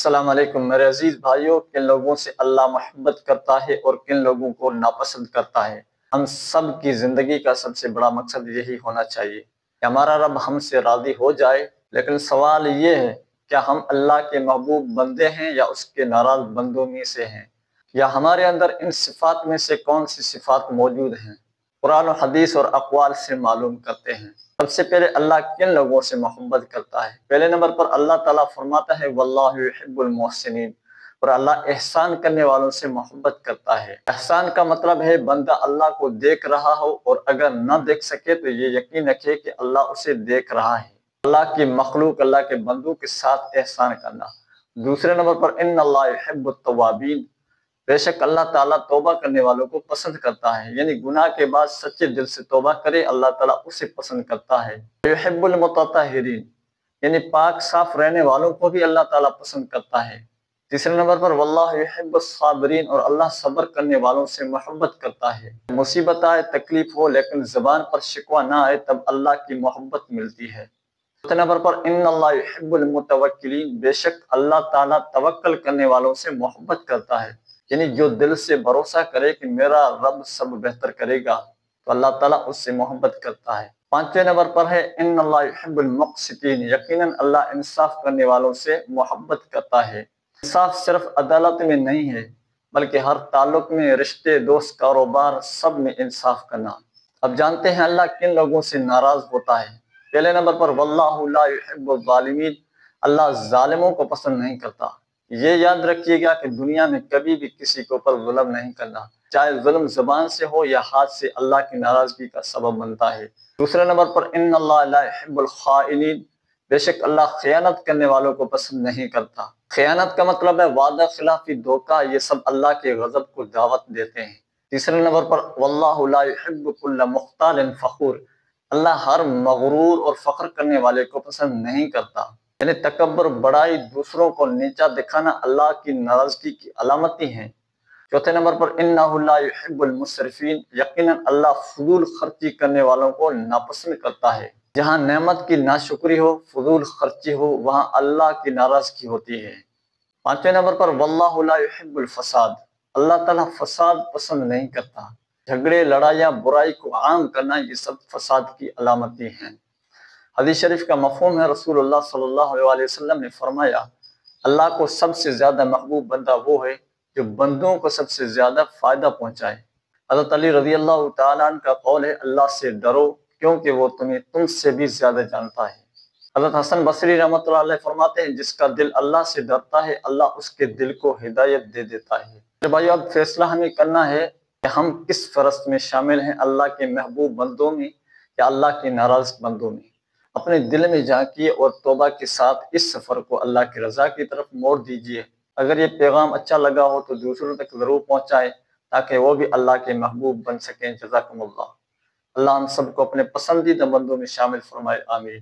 السلام علیکم میرے عزیز بھائیوں، کن لوگوں سے اللہ محبت کرتا ہے اور کن لوگوں کو ناپسند کرتا ہے۔ ہم سب کی زندگی کا سب سے بڑا مقصد یہی ہونا چاہیے کہ ہمارا رب ہم سے راضی ہو جائے، لیکن سوال یہ ہے کیا ہم اللہ کے محبوب بندے ہیں یا اس کے ناراض بندوں میں سے ہیں، یا ہمارے اندر ان صفات میں سے کون سی صفات موجود ہیں۔ قرآن و حدیث اور اقوال سے معلوم کرتے ہیں۔ سب سے پہلے اللہ کن لوگوں سے محبت کرتا ہے۔ پہلے نمبر پر اللہ تعالیٰ فرماتا ہے واللہ یحب المحسنین، اور اللہ احسان کرنے والوں سے محبت کرتا ہے۔ احسان کا مطلب ہے بندہ اللہ کو دیکھ رہا ہو اور اگر نہ دیکھ سکے تو یہ یقین رکھے کہ اللہ اسے دیکھ رہا ہے۔ اللہ کی مخلوق، اللہ کے بندوں کے ساتھ احسان کرنا۔ دوسرے نمبر پر ان اللہ یحب التوابین، بے شک اللہ تعالیٰ توبہ کرنے والوں کو پسند کرتا ہے، یعنی گناہ کے بعد سچے دل سے توبہ کرے اللہ تعالیٰ اسے پسند کرتا ہے۔ یحب المتطہرین، یعنی پاک صاف رہنے والوں کو بھی اللہ تعالیٰ پسند کرتا ہے۔ تیسرے نمبر پر واللہ یحب الصابرین، اور اللہ صبر کرنے والوں سے محبت کرتا ہے۔ مصیبت آئے، تکلیف ہو، لیکن زبان پر شکوہ نہ آئے تب اللہ کی محبت ملتی ہے۔ چوتھے نمبر پر ان اللہ یحب المتوکلین، بے شک اللہ تعالیٰ توکل کرنے والوں سے محبت کرتا ہے، یعنی جو دل سے بھروسہ کرے کہ میرا رب سب بہتر کرے گا تو اللہ تعالیٰ اس سے محبت کرتا ہے۔ پانچویں نمبر پر ہے ان اللہ یحب المقسطین، یقیناً اللہ انصاف کرنے والوں سے محبت کرتا ہے۔ انصاف صرف عدالت میں نہیں ہے بلکہ ہر تعلق میں، رشتے، دوست، کاروبار، سب میں انصاف کرنا۔ اب جانتے ہیں اللہ کن لوگوں سے ناراض ہوتا ہے۔ پہلے نمبر پر واللہ لا یحب الظالمین، اللہ ظالموں کو پسند نہیں کرتا۔ یہ یاد رکھیے گا کہ دنیا میں کبھی بھی کسی کے اوپر ظلم نہیں کرنا، چاہے ظلم زبان سے ہو یا ہاتھ سے، اللہ کی ناراضگی کا سبب بنتا ہے۔ دوسرے نمبر پر ان اللہ لا یحب الخائنین، بے شک اللہ خیانت کرنے والوں کو پسند نہیں کرتا۔ خیانت کا مطلب ہے وعدہ خلافی، دھوکہ، یہ سب اللہ کے غضب کو دعوت دیتے ہیں۔ تیسرے نمبر پر واللہ لا یحب کل مختال فخور، اللہ ہر مغرور اور فخر کرنے والے کو پسند نہیں کرتا، یعنی تکبر، بڑائی، دوسروں کو نیچا دکھانا اللہ کی ناراضگی کی علامتی ہیں۔ چوتھے نمبر پر انہ لا یحب المسرفین، یقیناً اللہ فضول خرچی کرنے والوں کو ناپسند کرتا ہے۔ جہاں نعمت کی ناشکری ہو، فضول خرچی ہو، وہاں اللہ کی ناراضگی ہوتی ہے۔ پانچویں نمبر پر واللہ لا یحب الفساد، اللہ تعالیٰ فساد پسند نہیں کرتا۔ جھگڑے، لڑائیاں، برائی کو عام کرنا، یہ سب فساد کی علامتیں ہیں۔ حدیث شریف کا مفہوم ہے، رسول اللہ صلی اللہ علیہ وسلم نے فرمایا اللہ کو سب سے زیادہ محبوب بندہ وہ ہے جو بندوں کو سب سے زیادہ فائدہ پہنچائے۔ حضرت علی رضی اللہ تعالیٰ عنہ کا قول ہے اللہ سے ڈرو کیونکہ وہ تم سے بھی زیادہ جانتا ہے۔ حضرت حسن بصری رحمۃ اللہ علیہ فرماتے ہیں جس کا دل اللہ سے ڈرتا ہے اللہ اس کے دل کو ہدایت دے دیتا ہے۔ میرے بھائیو، اب فیصلہ ہمیں کرنا ہے کہ ہم کس فہرست میں شامل ہیں، اللہ کے محبوب بندوں میں یا اللہ کے ناراض بندوں میں۔ اپنے دل میں جھانکیے اور توبہ کے ساتھ اس سفر کو اللہ کی رضا کی طرف موڑ دیجیے۔ اگر یہ پیغام اچھا لگا ہو تو دوسروں تک ضرور پہنچائیں تاکہ وہ بھی اللہ کے محبوب بن سکیں۔ جزاکم اللہ۔ اللہ ہم سب کو اپنے پسندیدہ بندوں میں شامل فرمائے، آمین۔